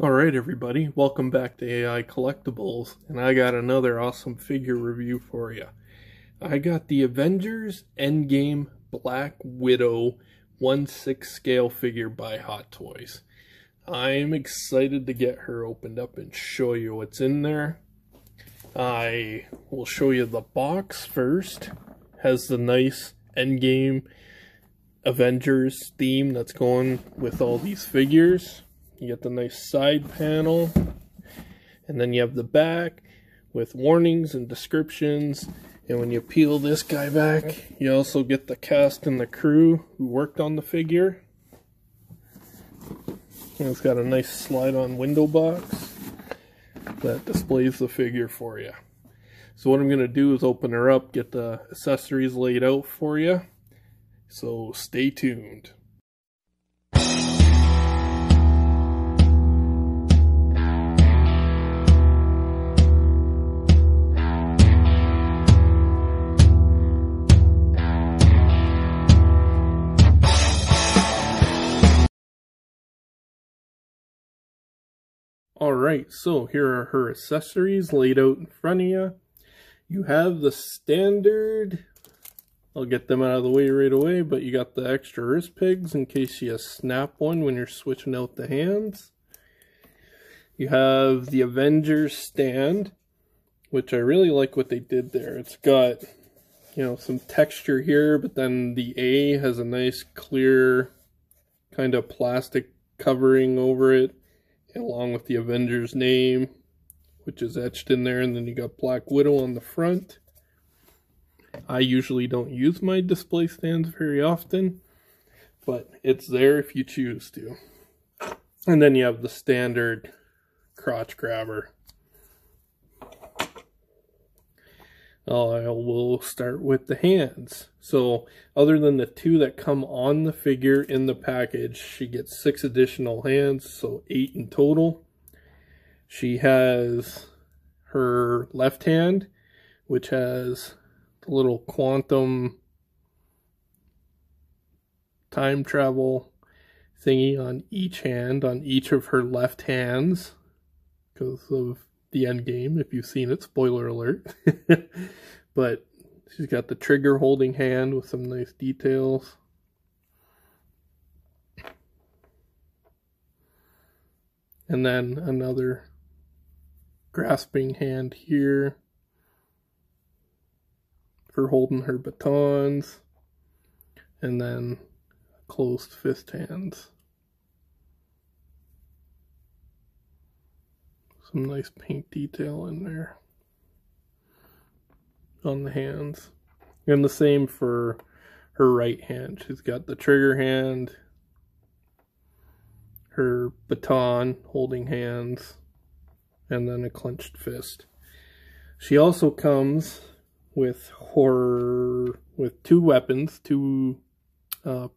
Alright everybody, welcome back to AI Collectibles, and I got another awesome figure review for you. I got the Avengers Endgame Black Widow 1/6 scale figure by Hot Toys. I'm excited to get her opened up and show you what's in there. I will show you the box first. Has the nice Endgame Avengers theme that's going with all these figures. You get the nice side panel, and then you have the back with warnings and descriptions. And when you peel this guy back, you also get the cast and the crew who worked on the figure. And it's got a nice slide-on window box that displays the figure for you. So what I'm going to do is open her up, get the accessories laid out for you. So stay tuned. Alright, so here are her accessories laid out in front of you. You have the standard, I'll get them out of the way right away, but you got the extra wrist pegs in case you snap one when you're switching out the hands. You have the Avengers stand, which I really like what they did there. It's got, some texture here, but then the A has a nice clear kind of plastic covering over it, along with the Avengers name, which is etched in there, and then you got Black Widow on the front. I usually don't use my display stands very often, but it's there if you choose to. And then you have the standard crotch grabber. I will start with the hands. So other than the 2 that come on the figure in the package, she gets 6 additional hands, so 8 in total. She has her left hand, which has the little quantum time travel thingy on each hand, on each of her left hands, because of the end game, if you've seen it, spoiler alert. But she's got the trigger holding hand with some nice details. And then another grasping hand here for holding her batons. And then closed fist hands. Some nice paint detail in there on the hands. And the same for her right hand. She's got the trigger hand, her baton holding hands, and then a clenched fist. She also comes with 2 weapons, 2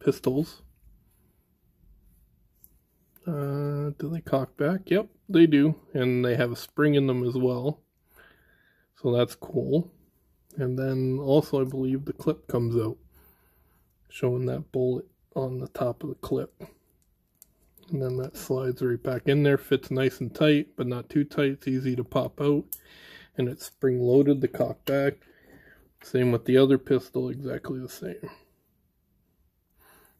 pistols. Do they cock back? Yep, they do. And they have a spring in them as well. So that's cool. And then also I believe the clip comes out, showing that bullet on the top of the clip. And then that slides right back in there, fits nice and tight, but not too tight. It's easy to pop out. And it's spring loaded to cock back. Same with the other pistol, exactly the same.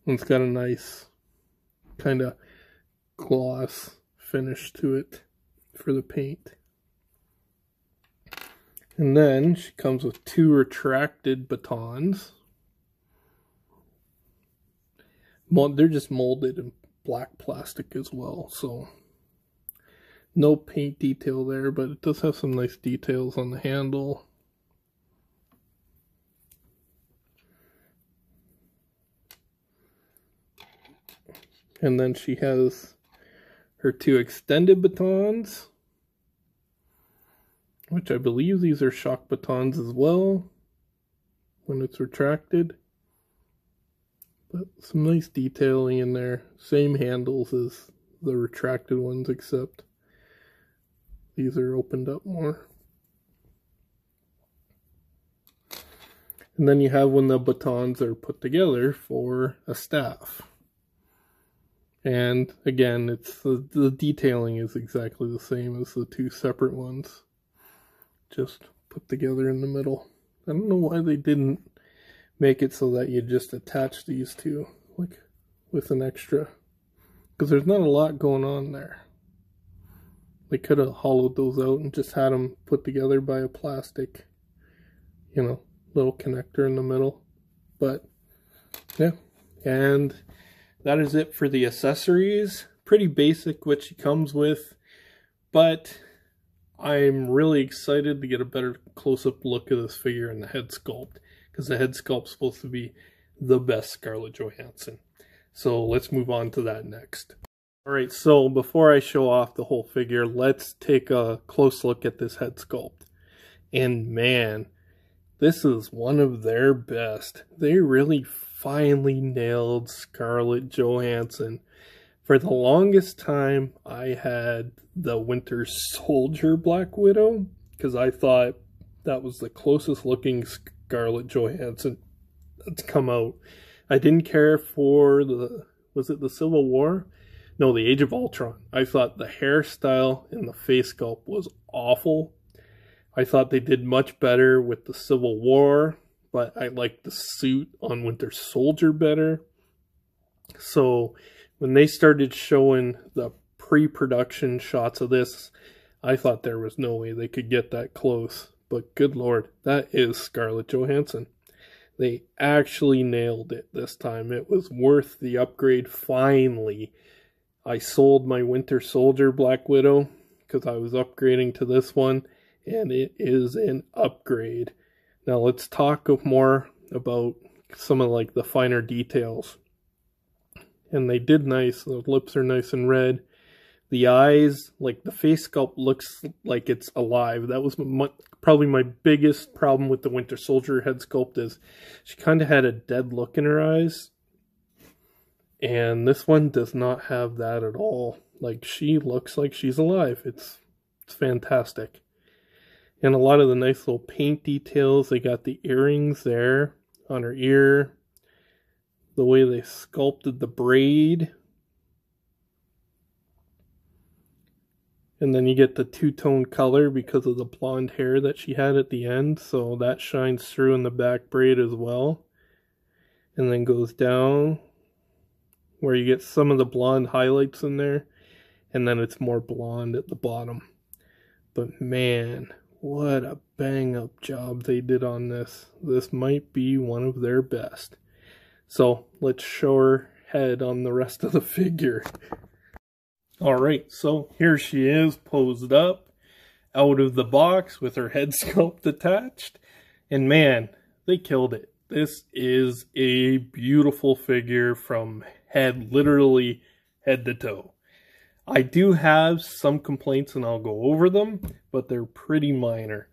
And it's got a nice kind of gloss finish to it for the paint. And then she comes with 2 retracted batons. They're just molded in black plastic as well, so no paint detail there, but it does have some nice details on the handle. And then she has her 2 extended batons, which I believe these are shock batons as well when it's retracted. But some nice detailing in there. Same handles as the retracted ones, except these are opened up more. And then you have when the batons are put together for a staff. And again, it's the detailing is exactly the same as the two separate ones, just put together in the middle. I don't know why they didn't make it so that you just attach these two, like with an extra, because there's not a lot going on there. They could have hollowed those out and just had them put together by a plastic, you know, little connector in the middle. But yeah, and that is it for the accessories. Pretty basic what she comes with, but I'm really excited to get a better close-up look at this figure and the head sculpt, because the head sculpt's supposed to be the best Scarlett Johansson. So let's move on to that next. Alright, so before I show off the whole figure, let's take a close look at this head sculpt. And man, this is one of their best. They really finally nailed Scarlett Johansson. For the longest time, I had the Winter Soldier Black Widow, because I thought that was the closest looking Scarlett Johansson that's come out. I didn't care for was it the Civil War? No, the Age of Ultron. I thought the hairstyle and the face sculpt was awful. I thought they did much better with the Civil War, but I liked the suit on Winter Soldier better. So when they started showing the pre-production shots of this, I thought there was no way they could get that close. But good Lord, that is Scarlett Johansson. They actually nailed it this time. It was worth the upgrade finally. I sold my Winter Soldier Black Widow because I was upgrading to this one, and it is an upgrade. Now let's talk more about some of like the finer details. And they did nice. The lips are nice and red. The eyes, like the face sculpt looks like it's alive. That was probably my biggest problem with the Winter Soldier head sculpt, is she kind of had a dead look in her eyes. And this one does not have that at all. Like, she looks like she's alive. It's fantastic. And a lot of the nice little paint details. They got the earrings there on her ear. The way they sculpted the braid. And then you get the two-tone color because of the blonde hair that she had at the end. So that shines through in the back braid as well. And then goes down, where you get some of the blonde highlights in there, and then it's more blonde at the bottom. But man, what a bang-up job they did on this. This might be one of their best. So let's show her head on the rest of the figure. Alright, so here she is posed up out of the box with her head sculpt attached. And man, they killed it. This is a beautiful figure from literally head to toe. I do have some complaints and I'll go over them, but they're pretty minor.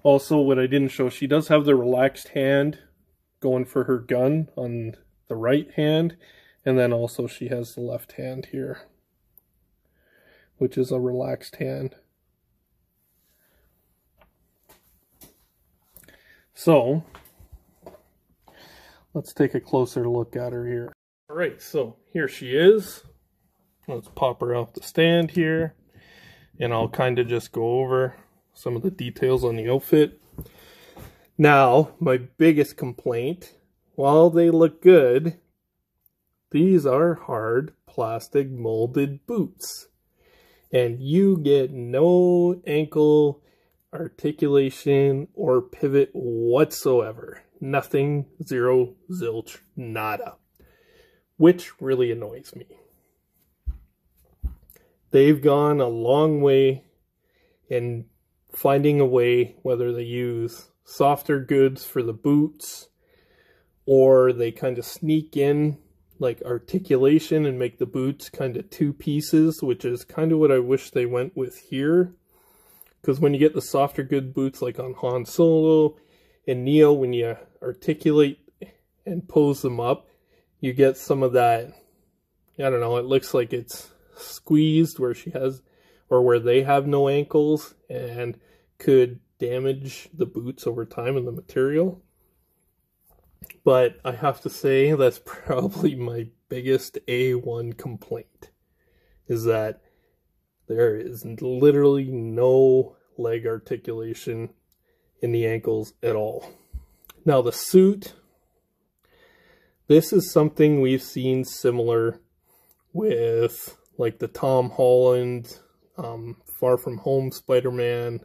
Also, what I didn't show, she does have the relaxed hand going for her gun on the right hand, and then also she has the left hand here, which is a relaxed hand. So let's take a closer look at her here. Alright, so here she is. Let's pop her off the stand here, and I'll kind of just go over some of the details on the outfit. Now, my biggest complaint, while they look good, these are hard plastic molded boots. And you get no ankle articulation or pivot whatsoever. Nothing, zero, zilch, nada. Which really annoys me. They've gone a long way in finding a way, whether they use softer goods for the boots, or they kind of sneak in like articulation and make the boots kind of two pieces, which is kind of what I wish they went with here. Because when you get the softer good boots like on Han Solo and Neo, when you articulate and pose them up, you get some of that, I don't know, it looks like it's squeezed where she has, or where they have no ankles, and could damage the boots over time and the material. But I have to say, that's probably my biggest A1 complaint, is that there is literally no leg articulation in the ankles at all. Now the suit, this is something we've seen similar with like the Tom Holland Far From Home Spider-Man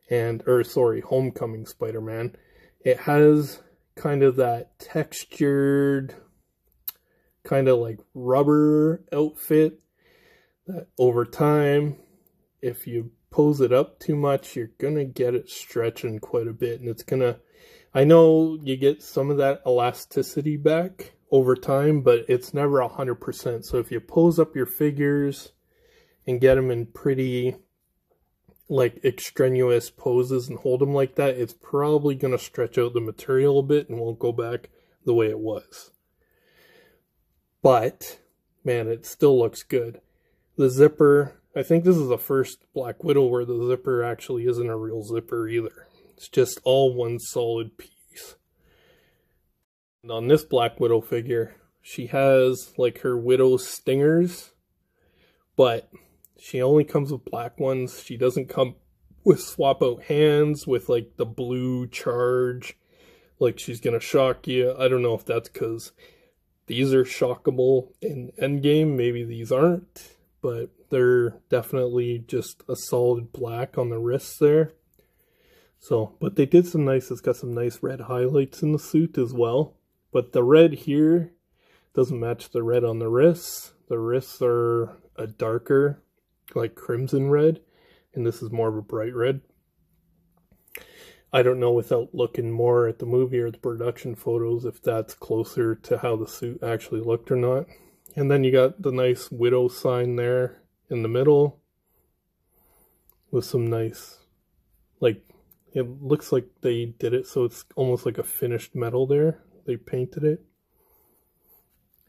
Homecoming Spider-Man. It has kind of that textured kind of like rubber outfit that over time, if you pose it up too much, you're gonna get it stretching quite a bit, and it's gonna, I know you get some of that elasticity back over time, but it's never 100%. So if you pose up your figures and get them in pretty like extraneous poses and hold them like that, it's probably going to stretch out the material a bit and won't go back the way it was. But man, it still looks good. The zipper, I think this is the first Black Widow where the zipper actually isn't a real zipper either. It's just all one solid piece. And on this Black Widow figure, she has like her Widow stingers, but she only comes with black ones. She doesn't come with swap out hands with like the blue charge, like she's gonna shock you. I don't know if that's because these are shockable in Endgame. Maybe these aren't, but they're definitely just a solid black on the wrists there. So, but they did some nice, it's got some nice red highlights in the suit as well. But the red here doesn't match the red on the wrists. The wrists are a darker, like crimson red, and this is more of a bright red. I don't know without looking more at the movie or the production photos if that's closer to how the suit actually looked or not. And then you got the nice Widow sign there in the middle with some nice, like, it looks like they did it so it's almost like a finished metal there. They painted it.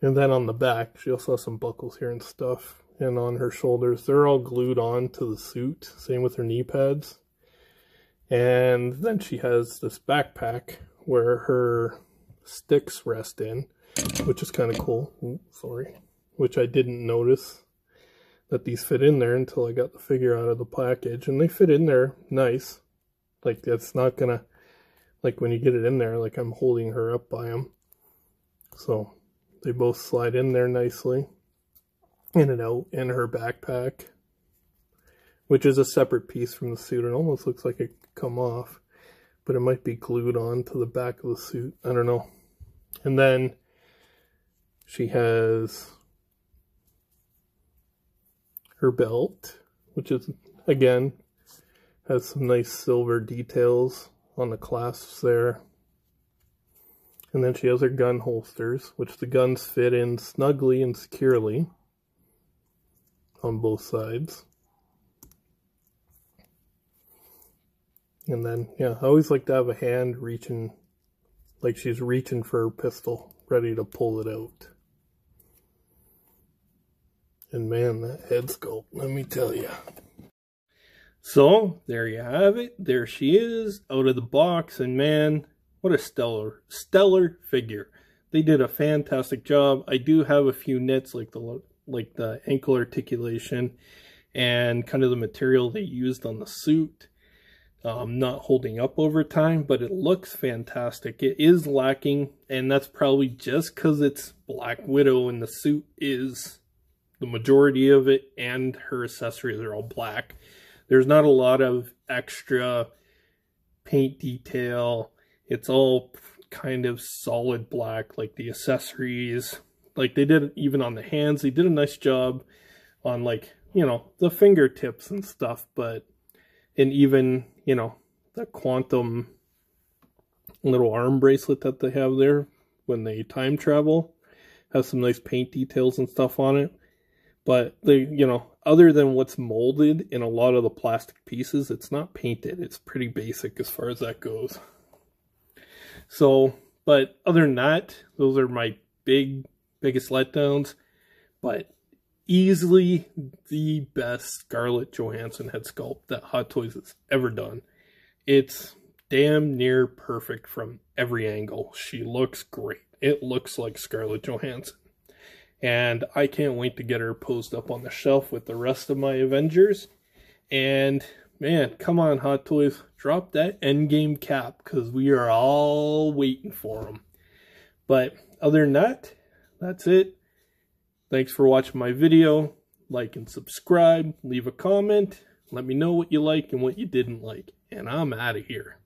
And then on the back, she also has some buckles here and stuff. And on her shoulders, they're all glued on to the suit. Same with her knee pads. And then she has this backpack where her sticks rest in, which is kind of cool. Ooh, sorry. Which I didn't notice that these fit in there until I got the figure out of the package. And they fit in there nice. Like, it's not gonna, like when you get it in there, like I'm holding her up by them. So they both slide in there nicely. In and out in her backpack, which is a separate piece from the suit. It almost looks like it could come off, but it might be glued on to the back of the suit. I don't know. And then she has her belt, which is, again, has some nice silver details on the clasps there. And then she has her gun holsters, which the guns fit in snugly and securely on both sides. And then, yeah, I always like to have a hand reaching, like she's reaching for her pistol, ready to pull it out. And man, that head sculpt, let me tell you. So, there you have it. There she is, out of the box, and man, what a stellar figure. They did a fantastic job. I do have a few nits, like the ankle articulation and kind of the material they used on the suit, not holding up over time, but it looks fantastic. It is lacking, and that's probably just because it's Black Widow and the suit is the majority of it, and her accessories are all black. There's not a lot of extra paint detail. It's all kind of solid black, like the accessories. Like they did even on the hands. They did a nice job on, like, you know, the fingertips and stuff. But, and even, you know, the quantum little arm bracelet that they have there when they time travel has some nice paint details and stuff on it. But they, you know, other than what's molded in a lot of the plastic pieces, it's not painted. It's pretty basic as far as that goes. So, but other than that, those are my biggest letdowns. But easily the best Scarlett Johansson head sculpt that Hot Toys has ever done. It's damn near perfect from every angle. She looks great. It looks like Scarlett Johansson. And I can't wait to get her posed up on the shelf with the rest of my Avengers. And man, come on, Hot Toys, drop that Endgame cap, because we are all waiting for them. But other than that, that's it. Thanks for watching my video. Like and subscribe, leave a comment, let me know what you like and what you didn't like. And I'm out of here.